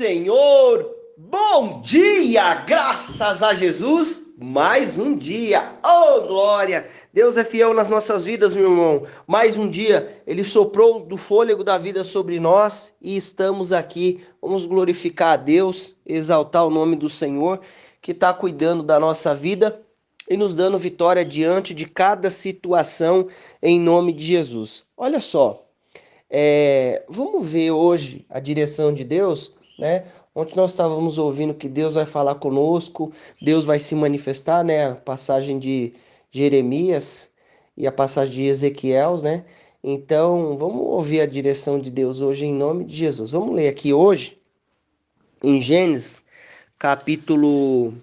Senhor, bom dia, graças a Jesus, mais um dia, oh glória, Deus é fiel nas nossas vidas, meu irmão, mais um dia, Ele soprou do fôlego da vida sobre nós e estamos aqui, vamos glorificar a Deus, exaltar o nome do Senhor, que está cuidando da nossa vida e nos dando vitória diante de cada situação, em nome de Jesus. Olha só, vamos ver hoje a direção de Deus, né? Ontem nós estávamos ouvindo que Deus vai falar conosco, Deus vai se manifestar, né? A passagem de Jeremias e a passagem de Ezequiel, né? Então, vamos ouvir a direção de Deus hoje em nome de Jesus. Vamos ler aqui hoje em Gênesis, capítulo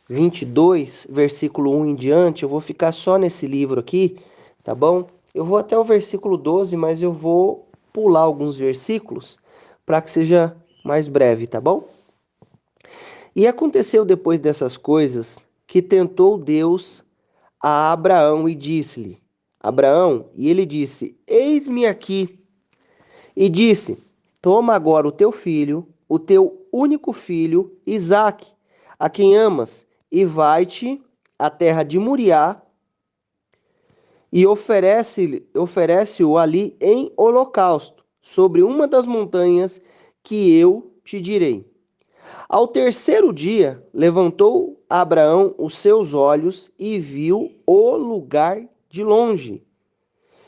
22, versículo 1 em diante. Eu vou ficar só nesse livro aqui, tá bom? Eu vou até o versículo 12, mas eu vou pular alguns versículos para que seja mais breve, tá bom? E aconteceu depois dessas coisas que tentou Deus a Abraão e disse-lhe: Abraão, e ele disse: Eis-me aqui. E disse: Toma agora o teu filho, o teu único filho, Isaque, a quem amas, e vai-te à terra de Moriá e oferece-o ali em holocausto, sobre uma das montanhas que eu te direi. Ao terceiro dia, levantou Abraão os seus olhos e viu o lugar de longe.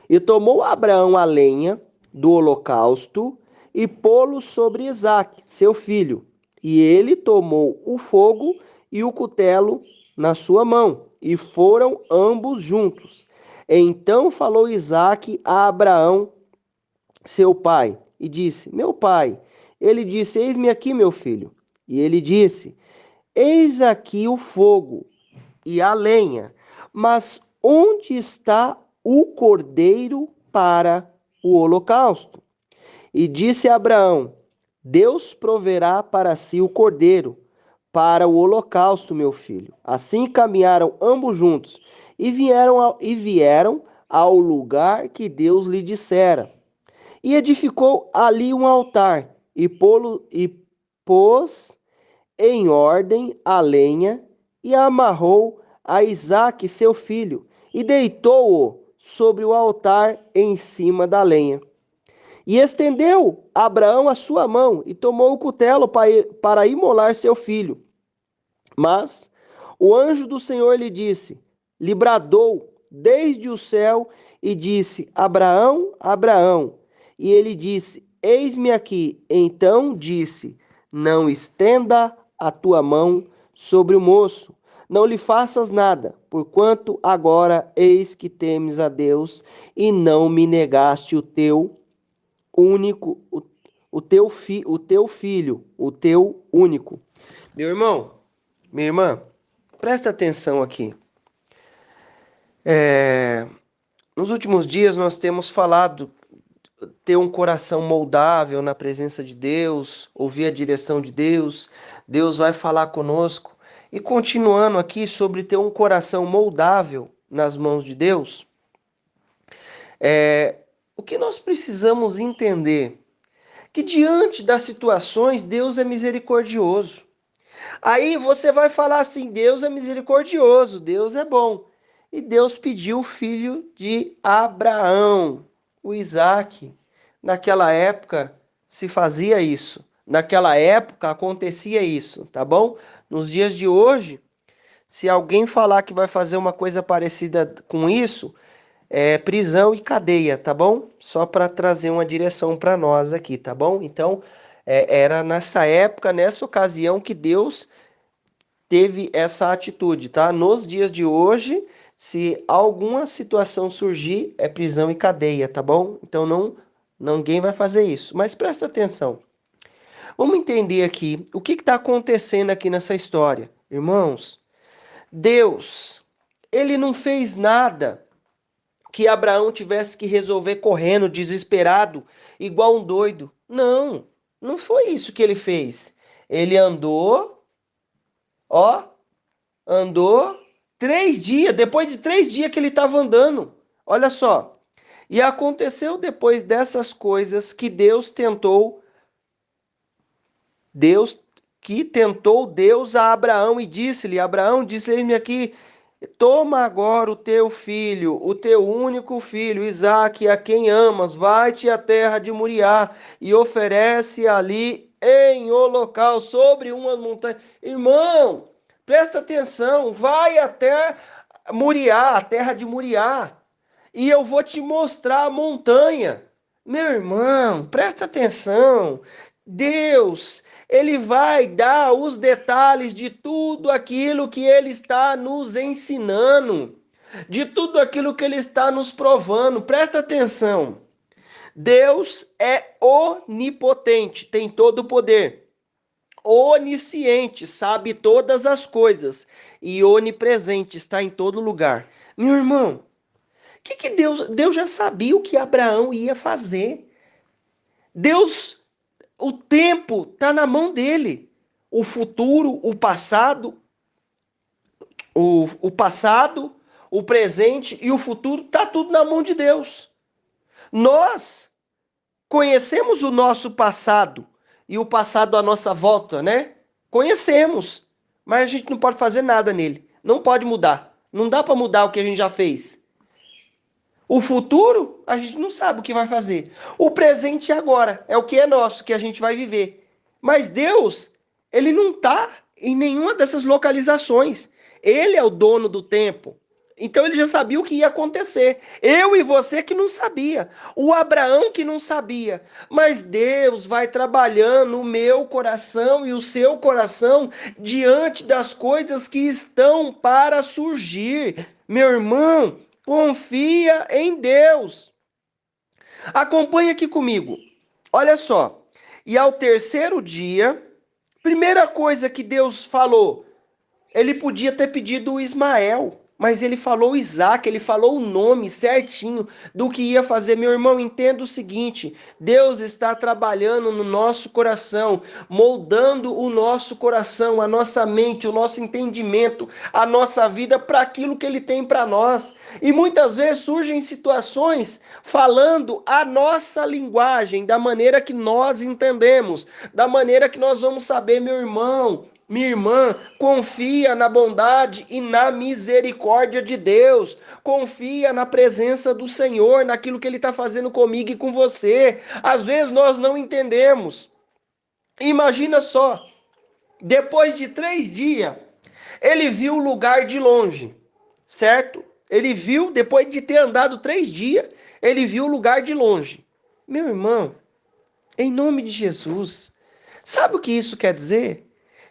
E tomou Abraão a lenha do holocausto e pô-lo sobre Isaque, seu filho. E ele tomou o fogo e o cutelo na sua mão, e foram ambos juntos. Então falou Isaque a Abraão, seu pai, e disse: Meu pai. Ele disse: Eis-me aqui, meu filho. E ele disse: Eis aqui o fogo e a lenha, mas onde está o cordeiro para o holocausto? E disse Abraão: Deus proverá para si o cordeiro para o holocausto, meu filho. Assim caminharam ambos juntos e vieram ao lugar que Deus lhe dissera. E edificou ali um altar e pôs em ordem a lenha e amarrou a Isaque, seu filho, e deitou-o sobre o altar em cima da lenha. E estendeu Abraão a sua mão e tomou o cutelo para imolar seu filho. Mas o anjo do Senhor lhe bradou desde o céu e disse: Abraão, Abraão. E ele disse: Eis-me aqui. Então disse: Não estenda a tua mão sobre o moço, não lhe faças nada, porquanto agora eis que temes a Deus e não me negaste o teu único, o teu filho, o teu único. Meu irmão, minha irmã, presta atenção aqui. Nos últimos dias nós temos falado ter um coração moldável na presença de Deus, ouvir a direção de Deus, Deus vai falar conosco. E continuando aqui sobre ter um coração moldável nas mãos de Deus, o que nós precisamos entender? Que diante das situações, Deus é misericordioso. Aí você vai falar assim: Deus é misericordioso, Deus é bom. E Deus pediu o filho de Abraão, o Isaque. Naquela época se fazia isso. Naquela época acontecia isso, tá bom? Nos dias de hoje, se alguém falar que vai fazer uma coisa parecida com isso, é prisão e cadeia, tá bom? Só para trazer uma direção para nós aqui, tá bom? Então, era nessa época, nessa ocasião que Deus teve essa atitude, tá? Nos dias de hoje, se alguma situação surgir, é prisão e cadeia, tá bom? Então ninguém vai fazer isso. Mas presta atenção. Vamos entender aqui o que está acontecendo aqui nessa história. Irmãos, Deus, ele não fez nada que Abraão tivesse que resolver correndo, desesperado, igual um doido. Não, não foi isso que ele fez. Ele ó, andou 3 dias, depois de 3 dias que ele estava andando. Olha só. E aconteceu depois dessas coisas que Deus tentou Deus que tentou Deus a Abraão e disse-lhe, Abraão, disse-lhe aqui, toma agora o teu filho, o teu único filho, Isaque, a quem amas, vai-te à terra de Moriá e oferece ali em holocausto sobre uma montanha. Irmão, presta atenção, vai até Moriá, a terra de Moriá, e eu vou te mostrar a montanha. Meu irmão, presta atenção. Deus, ele vai dar os detalhes de tudo aquilo que ele está nos ensinando, de tudo aquilo que ele está nos provando. Presta atenção. Deus é onipotente, tem todo o poder. Onisciente, sabe todas as coisas e onipresente, está em todo lugar. Meu irmão, que Deus já sabia o que Abraão ia fazer. Deus, o tempo está na mão dele. O futuro, o passado, o presente e o futuro está tudo na mão de Deus. Nós conhecemos o nosso passado e o passado à nossa volta, né? Conhecemos, mas a gente não pode fazer nada nele. Não pode mudar. Não dá para mudar o que a gente já fez. O futuro, a gente não sabe o que vai fazer. O presente é agora, é o que é nosso, que a gente vai viver. Mas Deus, ele não está em nenhuma dessas localizações. Ele é o dono do tempo. Então ele já sabia o que ia acontecer. Eu e você que não sabia. O Abraão que não sabia. Mas Deus vai trabalhando o meu coração e o seu coração diante das coisas que estão para surgir. Meu irmão, confia em Deus. Acompanhe aqui comigo. Olha só. E ao terceiro dia, primeira coisa que Deus falou, ele podia ter pedido o Ismael, mas ele falou Isaac, ele falou o nome certinho do que ia fazer. Meu irmão, entenda o seguinte: Deus está trabalhando no nosso coração, moldando o nosso coração, a nossa mente, o nosso entendimento, a nossa vida para aquilo que ele tem para nós. E muitas vezes surgem situações falando a nossa linguagem, da maneira que nós entendemos, da maneira que nós vamos saber, meu irmão. Minha irmã, confia na bondade e na misericórdia de Deus. Confia na presença do Senhor, naquilo que Ele está fazendo comigo e com você. Às vezes nós não entendemos. Imagina só, depois de 3 dias, ele viu o lugar de longe, certo? Ele viu, depois de ter andado 3 dias, ele viu o lugar de longe. Meu irmão, em nome de Jesus, sabe o que isso quer dizer?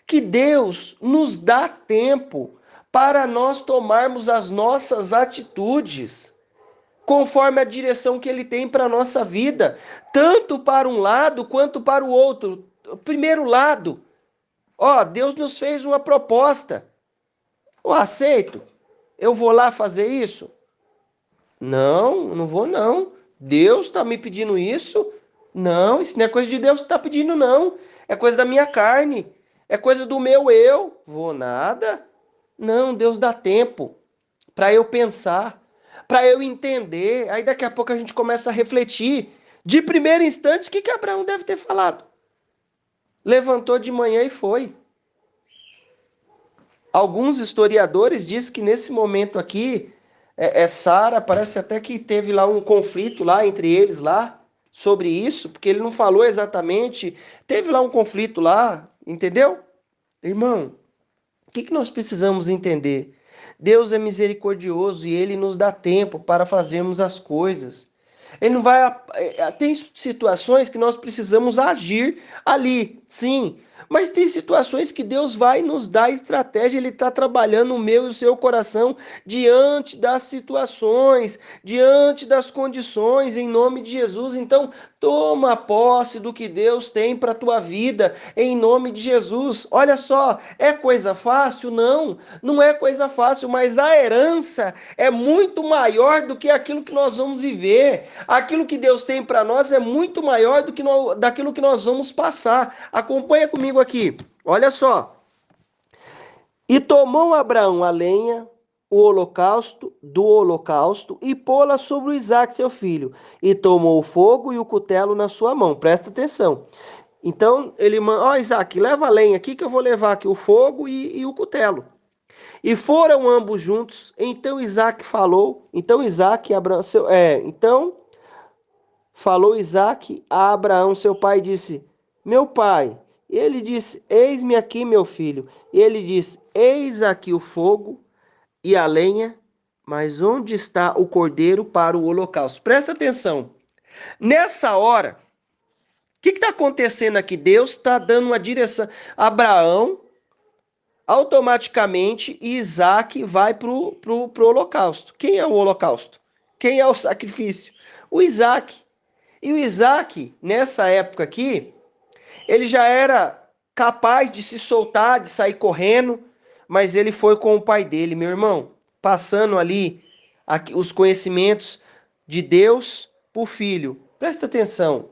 Que Deus nos dá tempo para nós tomarmos as nossas atitudes conforme a direção que Ele tem para a nossa vida, tanto para um lado quanto para o outro. O primeiro lado, Deus nos fez uma proposta. Eu aceito. Eu vou lá fazer isso? Não, não vou não. Deus está me pedindo isso? Não, isso não é coisa de Deus que está pedindo, não. É coisa da minha carne. É coisa do meu eu. Vou nada. Não, Deus dá tempo para eu pensar, para eu entender. Aí daqui a pouco a gente começa a refletir. De primeiro instante, o que Abraão deve ter falado? Levantou de manhã e foi. Alguns historiadores dizem que nesse momento aqui, Sara, parece até que teve lá um conflito lá entre eles lá, sobre isso, porque ele não falou exatamente, teve lá um conflito lá, entendeu? Irmão, o que nós precisamos entender? Deus é misericordioso e Ele nos dá tempo para fazermos as coisas. Ele não vai. Tem situações que nós precisamos agir ali, sim. Mas tem situações que Deus vai nos dar estratégia, Ele está trabalhando o meu e o seu coração diante das situações, diante das condições, em nome de Jesus. Então, toma posse do que Deus tem para a tua vida, em nome de Jesus. Olha só, é coisa fácil? Não, não é coisa fácil, mas a herança é muito maior do que aquilo que nós vamos viver. Aquilo que Deus tem para nós é muito maior do que daquilo que nós vamos passar. Acompanha comigo aqui. Olha só. E tomou Abraão a lenha, o holocausto do holocausto, e pô-la sobre o Isaque, seu filho. E tomou o fogo e o cutelo na sua mão. Presta atenção. Então ele manda, ó Isaac, leva a lenha aqui que eu vou levar aqui o fogo e o cutelo. E foram ambos juntos. Então Isaac falou, então Isaac e Abraão, então falou Isaac a Abraão, seu pai, e disse: Meu pai. E ele disse: Eis-me aqui, meu filho. E ele disse: Eis aqui o fogo e a lenha, mas onde está o cordeiro para o holocausto? Presta atenção. Nessa hora, o que está acontecendo aqui? Deus está dando uma direção. Abraão, automaticamente, Isaac vai pro holocausto. Quem é o holocausto? Quem é o sacrifício? O Isaac. E o Isaac, nessa época aqui, ele já era capaz de se soltar, de sair correndo, mas ele foi com o pai dele, meu irmão, passando ali os conhecimentos de Deus para o filho. Presta atenção.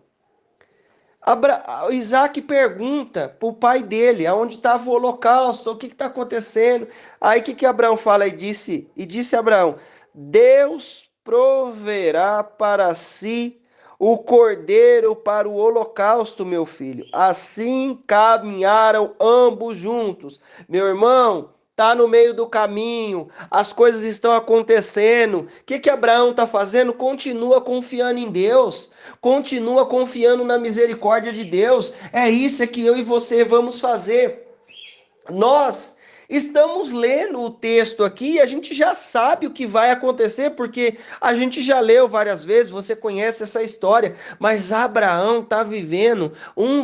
Isaac pergunta para o pai dele aonde estava o holocausto, o que está acontecendo. Aí o que Abraão fala? E disse Abraão: Deus proverá para si o cordeiro para o holocausto, meu filho. Assim caminharam ambos juntos. Meu irmão, tá no meio do caminho, as coisas estão acontecendo. O que Abraão está fazendo? Continua confiando em Deus. Continua confiando na misericórdia de Deus. É isso que eu e você vamos fazer. Nós estamos lendo o texto aqui e a gente já sabe o que vai acontecer, porque a gente já leu várias vezes, você conhece essa história, mas Abraão está vivendo um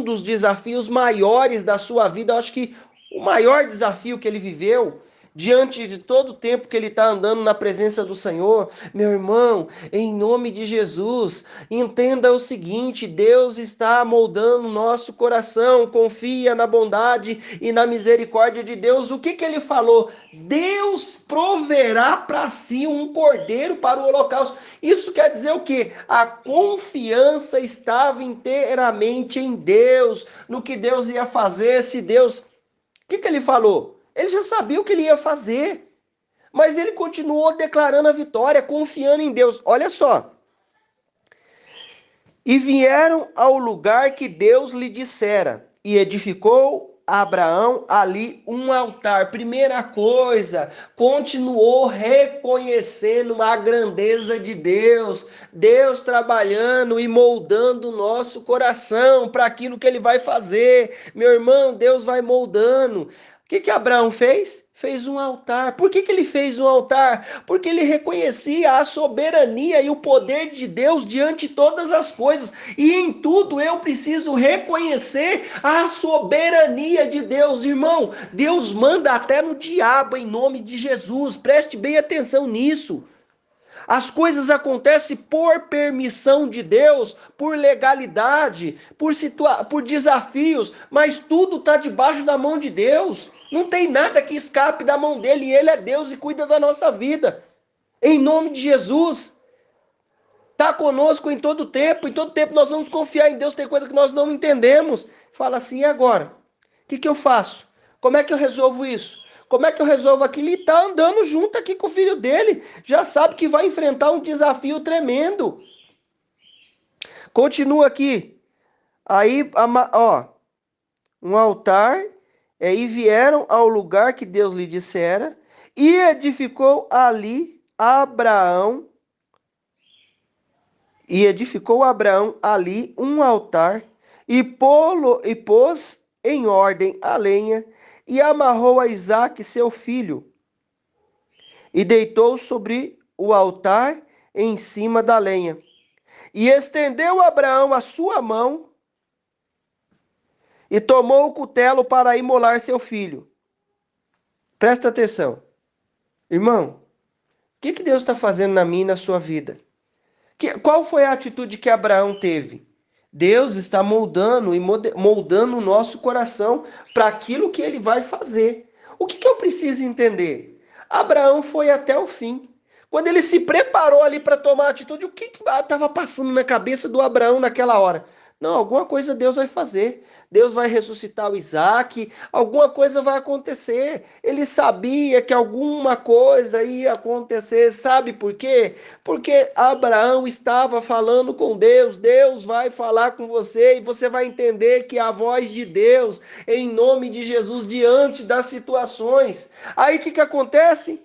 dos desafios maiores da sua vida. Eu acho que o maior desafio que ele viveu, diante de todo o tempo que ele está andando na presença do Senhor. Meu irmão, em nome de Jesus, entenda o seguinte: Deus está moldando o nosso coração, confia na bondade e na misericórdia de Deus. O que ele falou? Deus proverá para si um cordeiro para o holocausto. Isso quer dizer o quê? A confiança estava inteiramente em Deus, no que Deus ia fazer. Se Deus... O que ele falou? Ele já sabia o que ele ia fazer, mas ele continuou declarando a vitória, confiando em Deus. Olha só. E vieram ao lugar que Deus lhe dissera, e edificou Abraão ali um altar. Primeira coisa, continuou reconhecendo a grandeza de Deus, Deus trabalhando e moldando o nosso coração para aquilo que ele vai fazer. Meu irmão, Deus vai moldando. O que Abraão fez? Fez um altar. Por que ele fez um altar? Porque ele reconhecia a soberania e o poder de Deus diante de todas as coisas. E em tudo eu preciso reconhecer a soberania de Deus. Irmão, Deus manda até no diabo em nome de Jesus. Preste bem atenção nisso. As coisas acontecem por permissão de Deus, por legalidade, por desafios, mas tudo está debaixo da mão de Deus. Não tem nada que escape da mão dele, e ele é Deus e cuida da nossa vida. Em nome de Jesus, está conosco em todo tempo nós vamos confiar em Deus. Tem coisa que nós não entendemos. Fala assim: e agora? O que eu faço? Como é que eu resolvo isso? Como é que eu resolvo aquilo? E está andando junto aqui com o filho dele. Já sabe que vai enfrentar um desafio tremendo. Continua aqui. Aí, ó, um altar. E vieram ao lugar que Deus lhe dissera. E edificou ali Abraão. E edificou Abraão ali um altar. E pôs em ordem a lenha. E amarrou a Isaque, seu filho, e deitou sobre o altar em cima da lenha. E estendeu Abraão a sua mão e tomou o cutelo para imolar seu filho. Presta atenção. Irmão, o que Deus está fazendo na minha e na sua vida? Qual foi a atitude que Abraão teve? Deus está moldando e moldando o nosso coração para aquilo que ele vai fazer. O que eu preciso entender? Abraão foi até o fim. Quando ele se preparou ali para tomar atitude, o que estava passando na cabeça do Abraão naquela hora? Não, alguma coisa Deus vai fazer. Deus vai ressuscitar o Isaac, alguma coisa vai acontecer. Ele sabia que alguma coisa ia acontecer, sabe por quê? Porque Abraão estava falando com Deus. Deus vai falar com você e você vai entender que a voz de Deus, em nome de Jesus, diante das situações. Aí o que que acontece?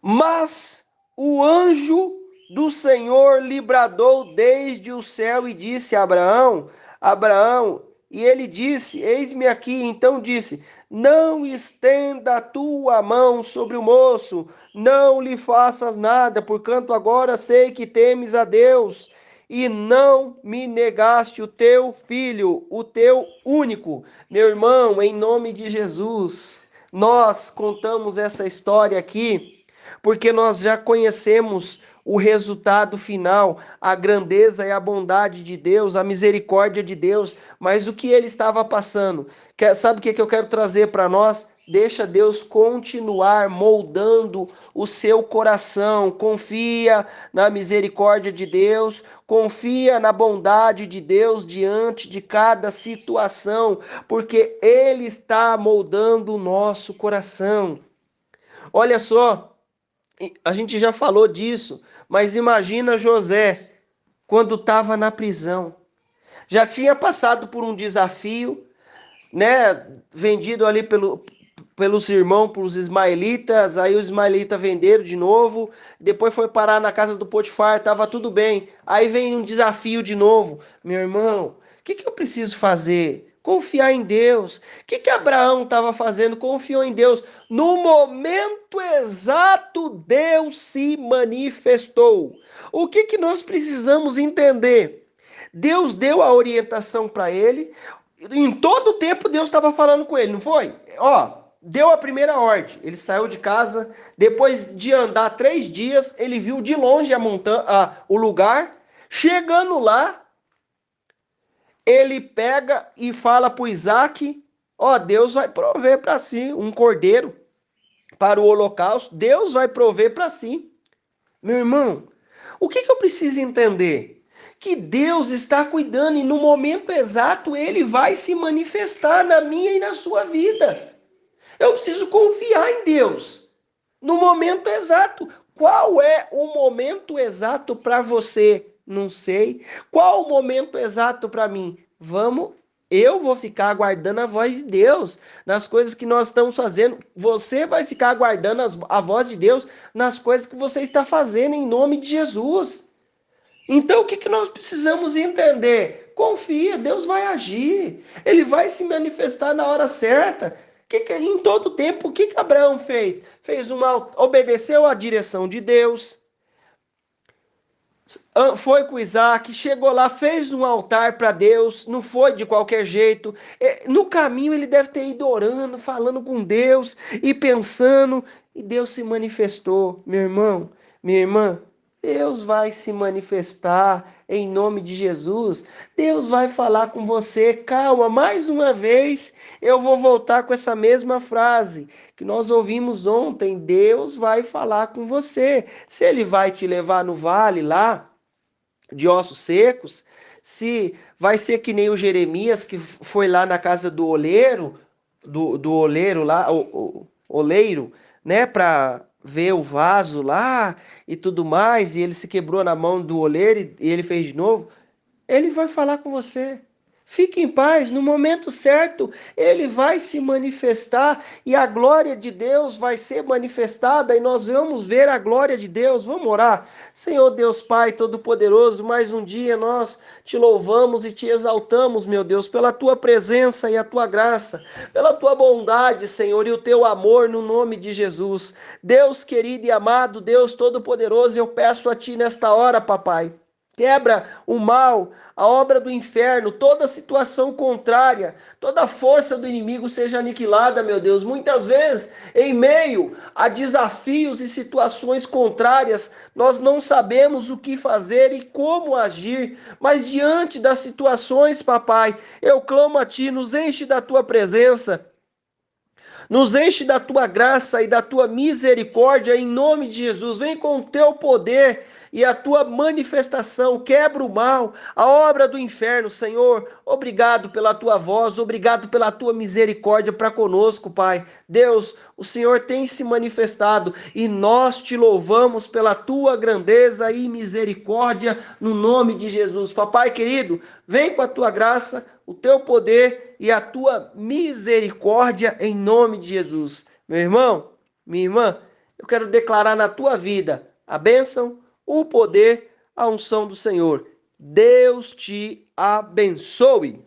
Mas o anjo do Senhor lhe bradou desde o céu e disse a Abraão, Abraão, e ele disse, eis-me aqui. Então disse, não estenda a tua mão sobre o moço, não lhe faças nada, porquanto agora sei que temes a Deus, e não me negaste o teu filho, o teu único. Meu irmão, em nome de Jesus, nós contamos essa história aqui porque nós já conhecemos o resultado final, a grandeza e a bondade de Deus, a misericórdia de Deus, mas o que ele estava passando? Sabe o que eu quero trazer para nós? Deixa Deus continuar moldando o seu coração. Confia na misericórdia de Deus, confia na bondade de Deus diante de cada situação, porque Ele está moldando o nosso coração. Olha só, a gente já falou disso, mas imagina José quando estava na prisão. Já tinha passado por um desafio, né? Vendido ali pelos irmãos, pelos ismaelitas. Aí os ismaelitas venderam de novo. Depois foi parar na casa do Potifar, estava tudo bem. Aí vem um desafio de novo. Meu irmão, o que que eu preciso fazer? Confiar em Deus. O que que Abraão estava fazendo? Confiou em Deus. No momento exato, Deus se manifestou. O que que nós precisamos entender? Deus deu a orientação para ele. Em todo o tempo Deus estava falando com ele, não foi? Ó, deu a primeira ordem. Ele saiu de casa. Depois de andar 3 dias, ele viu de longe a montanha, o lugar. Chegando lá, ele pega e fala para o Isaac: ó, Deus vai prover para si um cordeiro para o holocausto. Deus vai prover para si. Meu irmão, o que eu preciso entender? Que Deus está cuidando e no momento exato Ele vai se manifestar na minha e na sua vida. Eu preciso confiar em Deus no momento exato. Qual é o momento exato para você? Não sei. Qual o momento exato para mim? Eu vou ficar aguardando a voz de Deus nas coisas que nós estamos fazendo. Você vai ficar aguardando a voz de Deus nas coisas que você está fazendo em nome de Jesus. Então, o que que nós precisamos entender? Confia, Deus vai agir. Ele vai se manifestar na hora certa. Em todo tempo, o que que Abraão fez? Obedeceu à direção de Deus, foi com Isaac, chegou lá, fez um altar para Deus, não foi de qualquer jeito. No caminho ele deve ter ido orando, falando com Deus e pensando, e Deus se manifestou. Meu irmão, minha irmã, Deus vai se manifestar em nome de Jesus. Deus vai falar com você. Calma, mais uma vez eu vou voltar com essa mesma frase que nós ouvimos ontem. Deus vai falar com você. Se ele vai te levar no vale lá de ossos secos, se vai ser que nem o Jeremias que foi lá na casa do oleiro, do oleiro lá, o oleiro, né, para ver o vaso lá e tudo mais, e ele se quebrou na mão do oleiro e ele fez de novo. Ele vai falar com você. Fique em paz, no momento certo, ele vai se manifestar e a glória de Deus vai ser manifestada e nós vamos ver a glória de Deus. Vamos orar. Senhor Deus Pai Todo-Poderoso, mais um dia nós te louvamos e te exaltamos, meu Deus, pela tua presença e a tua graça, pela tua bondade, Senhor, e o teu amor no nome de Jesus. Deus querido e amado, Deus Todo-Poderoso, eu peço a ti nesta hora, papai. Quebra o mal, a obra do inferno, toda situação contrária, toda força do inimigo seja aniquilada, meu Deus. Muitas vezes, em meio a desafios e situações contrárias, nós não sabemos o que fazer e como agir, mas diante das situações, papai, eu clamo a ti, nos enche da tua presença. Nos enche da tua graça e da tua misericórdia em nome de Jesus. Vem com o teu poder e a tua manifestação, quebra o mal, a obra do inferno, Senhor. Obrigado pela tua voz, obrigado pela tua misericórdia para conosco, Pai. Deus, o Senhor tem se manifestado e nós te louvamos pela tua grandeza e misericórdia no nome de Jesus. Papai querido, vem com a tua graça, o teu poder e a tua misericórdia em nome de Jesus. Meu irmão, minha irmã, eu quero declarar na tua vida a bênção, o poder, a unção do Senhor. Deus te abençoe.